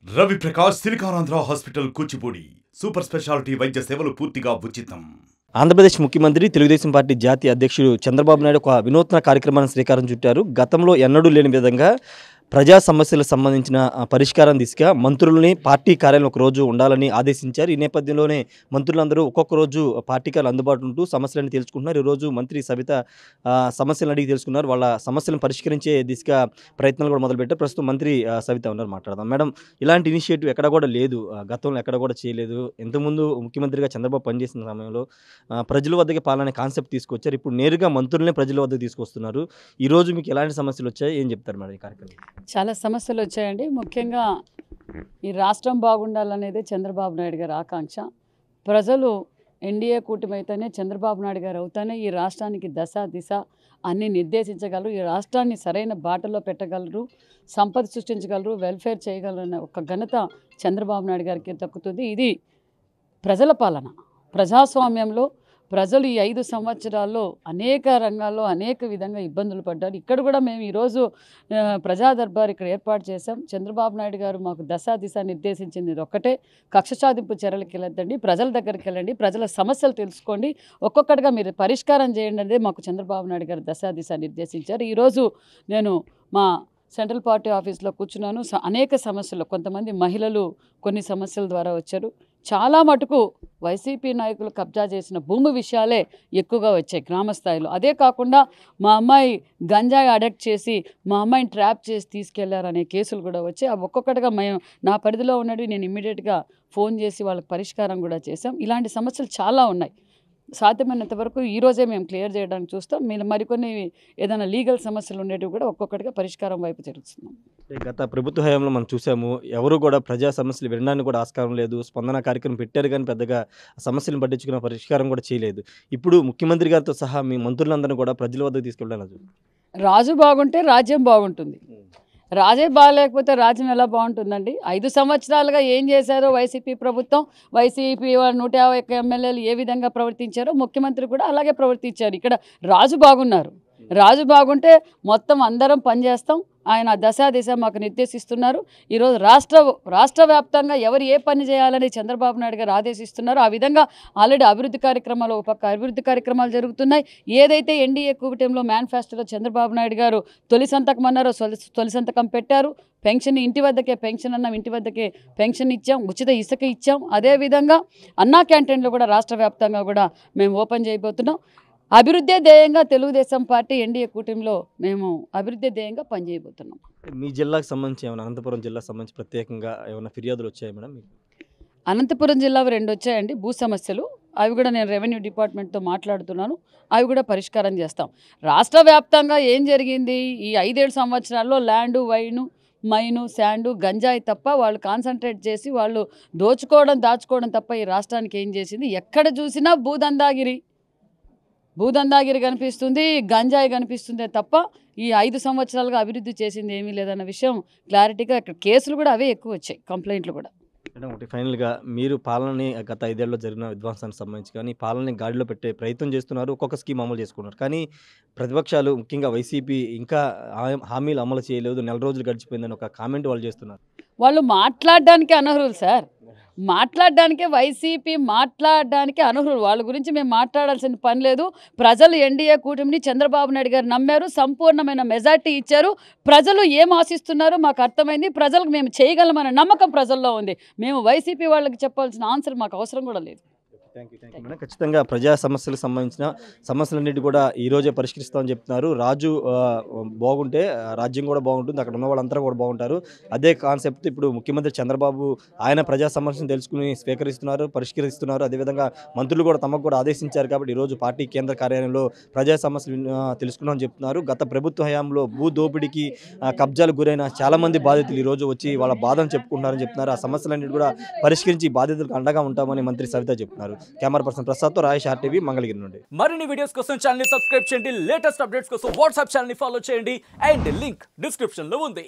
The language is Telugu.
Ravi Prakash Siliconandhra hospital Kuchipudi super speciality వైద్య సేవలు పూర్తిగా ఉచితం. ఆంధ్రప్రదేశ్ ముఖ్యమంత్రి తెలుగుదేశం పార్టీ జాతీయ అధ్యక్షుడు చంద్రబాబు నాయుడు ఒక వినూత్న కార్యక్రమాన్ని శ్రీకారం చుట్టారు. గతంలో ఎన్నడూ లేని విధంగా ప్రజా సమస్యలకు సంబంధించిన పరిష్కారం దిశగా మంత్రులని పార్టీ కార్యాలయం ఒక రోజు ఉండాలని ఆదేశించారు. ఈ నేపథ్యంలోనే మంత్రులందరూ ఒక్కొక్క రోజు పార్టీ కార్యాలయం అందుబాటులో ఉంటూ సమస్యలను తెలుసుకుంటున్నారు. ఈరోజు మంత్రి సబిత సమస్యలను అడిగి తెలుసుకున్నారు. వాళ్ళ సమస్యలను పరిష్కరించే దిశగా ప్రయత్నాలు కూడా మొదలుపెట్టారు. ప్రస్తుతం మంత్రి సబిత ఉన్నారు, మాట్లాడదాం. మేడం, ఇలాంటి ఇనిషియేటివ్ ఎక్కడ కూడా లేదు, గతంలో ఎక్కడ కూడా చేయలేదు. ఇంతకుముందు ముఖ్యమంత్రిగా చంద్రబాబు పనిచేసిన సమయంలో ప్రజల వద్దకి పాలనే కాన్సెప్ట్ తీసుకొచ్చారు. ఇప్పుడు నేరుగా మంత్రులనే ప్రజల వద్దకు తీసుకొస్తున్నారు. ఈరోజు మీకు ఎలాంటి సమస్యలు వచ్చాయి, ఏం చెప్తారు మేడం ఈ కార్యక్రమం? చాలా సమస్యలు వచ్చాయండి. ముఖ్యంగా ఈ రాష్ట్రం బాగుండాలనేది చంద్రబాబు నాయుడు గారి ఆకాంక్ష. ప్రజలు ఎన్డీఏ కూటమి అయితేనే చంద్రబాబు నాయుడు గారు అవుతానే ఈ రాష్ట్రానికి దశ దిశ అన్నీ నిర్దేశించగలరు, ఈ రాష్ట్రాన్ని సరైన బాటలో పెట్టగలరు, సంపద సృష్టించగలరు, వెల్ఫేర్ చేయగలరు అనే ఒక ఘనత చంద్రబాబు నాయుడు గారికి దక్కుతుంది. ఇది ప్రజల పాలన. ప్రజాస్వామ్యంలో ప్రజలు ఈ 5 సంవత్సరాల్లో అనేక రంగాల్లో అనేక విధంగా ఇబ్బందులు పడ్డారు. ఇక్కడ కూడా మేము ఈరోజు ప్రజా దర్బార్ ఇక్కడ ఏర్పాటు చేశాం. చంద్రబాబు నాయుడు గారు మాకు దశ దిశ నిర్దేశించింది ఇది ఒక్కటే, కక్ష సాధింపు చర్యలకు వెళ్ళొద్దండి, ప్రజల దగ్గరికి వెళ్ళండి, ప్రజల సమస్యలు తెలుసుకోండి, ఒక్కొక్కటిగా మీరు పరిష్కారం చేయండి అనేది మాకు చంద్రబాబు నాయుడు గారు దశ దిశ నిర్దేశించారు. ఈరోజు నేను మా సెంట్రల్ పార్టీ ఆఫీస్లో కూర్చున్నాను. అనేక సమస్యలు, కొంతమంది మహిళలు కొన్ని సమస్యల ద్వారా వచ్చారు. చాలా మటుకు వైసీపీ నాయకులు కబ్జా చేసిన భూమి విషయాలే ఎక్కువగా వచ్చాయి గ్రామ స్థాయిలో. అదే కాకుండా మా అమ్మాయి గంజాయి అడక్ట్ చేసి మా అమ్మాయిని ట్రాప్ చేసి తీసుకెళ్లారనే కేసులు కూడా వచ్చాయి. అవి ఒక్కొక్కటిగా మేము నా పరిధిలో ఉన్నవి నేను ఇమ్మీడియట్గా ఫోన్ చేసి వాళ్ళకి పరిష్కారం కూడా చేసాం. ఇలాంటి సమస్యలు చాలా ఉన్నాయి. సాధ్యమైనంత వరకు ఈరోజే మేము క్లియర్ చేయడానికి చూస్తాం. మీరు మరికొన్ని ఏదైనా లీగల్ సమస్యలు ఉండేటివి కూడా ఒక్కొక్కటిగా పరిష్కారం వైపు జరుగుతున్నాం. గత ప్రభుత్వ హయాంలో మనం చూసాము, ఎవరు కూడా ప్రజా సమస్యలు వినడానికి కూడా ఆస్కారం లేదు. స్పందన కార్యక్రమం పెట్టారు కానీ పెద్దగా సమస్యలను పట్టించుకున్న పరిష్కారం కూడా చేయలేదు. ఇప్పుడు ముఖ్యమంత్రి గారితో సహా మీ మంత్రులందరినీ కూడా ప్రజల వద్దకు తీసుకెళ్ళాలి. రాజు బాగుంటే రాజ్యం బాగుంటుంది, రాజే బాగాలేకపోతే రాజ్యం ఎలా బాగుంటుందండి? 5 సంవత్సరాలుగా ఏం చేశారో వైసీపీ ప్రభుత్వం, వైసీపీ 151 ఎమ్మెల్యేలు ఏ విధంగా ప్రవర్తించారో ముఖ్యమంత్రి కూడా అలాగే ప్రవర్తించారు. ఇక్కడ రాజు బాగున్నారు, రాజు బాగుంటే మొత్తం అందరం పనిచేస్తాం. ఆయన దశ దిశ మాకు నిర్దేశిస్తున్నారు. ఈరోజు రాష్ట్ర వ్యాప్తంగా ఎవరు ఏ పని చేయాలని చంద్రబాబు నాయుడు గారు ఆదేశిస్తున్నారు. ఆ విధంగా ఆల్రెడీ అభివృద్ధి కార్యక్రమాలు ఒక పక్క అభివృద్ధి కార్యక్రమాలు జరుగుతున్నాయి. ఏదైతే ఎన్డీఏ కూటమిలో మేనిఫెస్టోలో చంద్రబాబు నాయుడు గారు తొలి సంతకం అన్నారో తొలి సంతకం పెట్టారు. పెన్షన్ ఇంటి వద్దకే పెన్షన్ అన్నాం, ఇంటి వద్దకే పెన్షన్ ఇచ్చాం, ఉచిత ఇసుక ఇచ్చాం. అదేవిధంగా అన్నా క్యాంటీన్లు కూడా రాష్ట్ర వ్యాప్తంగా కూడా మేము ఓపెన్ చేయబోతున్నాం. అభివృద్ధి ధ్యేయంగా తెలుగుదేశం పార్టీ ఎన్డీఏ కూటమిలో మేము అభివృద్ధి ధ్యేయంగా పనిచేయబోతున్నాం. మీ జిల్లాకు సంబంధించి ఏమైనా, అనంతపురం జిల్లాకు సంబంధించి ప్రత్యేకంగా ఏమైనా ఫిర్యాదులు వచ్చాయి మేడం? అనంతపురం జిల్లాలో 2 వచ్చాయండి భూ సమస్యలు. అవి కూడా నేను రెవెన్యూ డిపార్ట్మెంట్తో మాట్లాడుతున్నాను. అవి కూడా పరిష్కారం చేస్తాం. రాష్ట్ర వ్యాప్తంగా ఏం జరిగింది ఈ 5-7 సంవత్సరాల్లో? ల్యాండు, వైను, మైను, శాండు, గంజాయి తప్ప వాళ్ళు కాన్సన్ట్రేట్ చేసి వాళ్ళు దాచుకోవడం తప్ప ఈ రాష్ట్రానికి ఏం చేసింది? ఎక్కడ చూసినా భూదందాగిరి కనిపిస్తుంది, గంజాయి కనిపిస్తుందే తప్ప ఈ 5 సంవత్సరాలుగా అభివృద్ధి చేసింది ఏమీ లేదన్న విషయం క్లారిటీగా, ఇక్కడ కేసులు కూడా అవే ఎక్కువ వచ్చాయి, కంప్లైంట్లు కూడా. మేడం, ఒకటి ఫైనల్గా, మీరు పాలనని గత 5 ఏళ్లలో జరిగిన విధ్వంసానికి సంబంధించి కానీ పాలనని గాడిలో పెట్టే ప్రయత్నం చేస్తున్నారు, ఒక్కొక్క స్కీమ్ అమలు చేసుకున్నారు. కానీ ప్రతిపక్షాలు, ముఖ్యంగా వైసీపీ ఇంకా హామీలు అమలు చేయలేదు, నెల రోజులు గడిచిపోయిందని ఒక కామెంట్ వాళ్ళు చేస్తున్నారు. వాళ్ళు మాట్లాడడానికి అనర్హులు సార్, మాట్లాడడానికే వైసీపీ మాట్లాడడానికి అనర్హులు. వాళ్ళ గురించి మేము మాట్లాడాల్సిన పని లేదు. ప్రజలు ఎన్డీఏ కూటమిని చంద్రబాబు నాయుడు గారు నమ్మారు, సంపూర్ణమైన మెజార్టీ ఇచ్చారు. ప్రజలు ఏం ఆశిస్తున్నారో మాకు అర్థమైంది. ప్రజలకు మేము చేయగలమనే నమ్మకం ప్రజల్లో ఉంది. మేము వైసీపీ వాళ్ళకి చెప్పాల్సిన ఆన్సర్ మాకు అవసరం కూడా లేదు. Thank you madam. ఖచ్చితంగా ప్రజా సమస్యలకు సంబంధించిన సమస్యలన్నిటి కూడా ఈరోజే పరిష్కరిస్తామని చెప్తున్నారు. రాజు బాగుంటే రాజ్యం కూడా బాగుంటుంది, అక్కడ ఉన్న వాళ్ళంతా కూడా బాగుంటారు. అదే కాన్సెప్ట్ ఇప్పుడు ముఖ్యమంత్రి చంద్రబాబు ఆయన ప్రజా సమస్యను తెలుసుకుని స్వీకరిస్తున్నారు, పరిష్కరిస్తున్నారు. అదేవిధంగా మంత్రులు కూడా తమకు కూడా ఆదేశించారు. కాబట్టి ఈరోజు పార్టీ కేంద్ర కార్యాలయంలో ప్రజా సమస్యలు తెలుసుకున్నామని చెప్తున్నారు. గత ప్రభుత్వ హయాంలో భూ దోపిడీకి కబ్జాలకు గురైన చాలామంది బాధితులు ఈరోజు వచ్చి వాళ్ళ బాధను చెప్పుకుంటున్నారని చెప్తున్నారు. ఆ సమస్యలన్నిటి కూడా పరిష్కరించి బాధితులకు అండగా ఉంటామని మంత్రి సవిత చెప్తున్నారు. కెమెరా పర్సన్ ప్రసాద్ తో రాయేష్, RTV, మంగళగిరి నుండి. మరిన్ని వీడియోస్ కోసం ఛానల్ ని సబ్స్క్రైబ్ చేయండి, లేటెస్ట్ అప్డేట్స్ కోసం వాట్సాప్ ఛానల్ ని ఫాలో చేయండి అండ్ లింక్ డిస్క్రిప్షన్ లో ఉంది.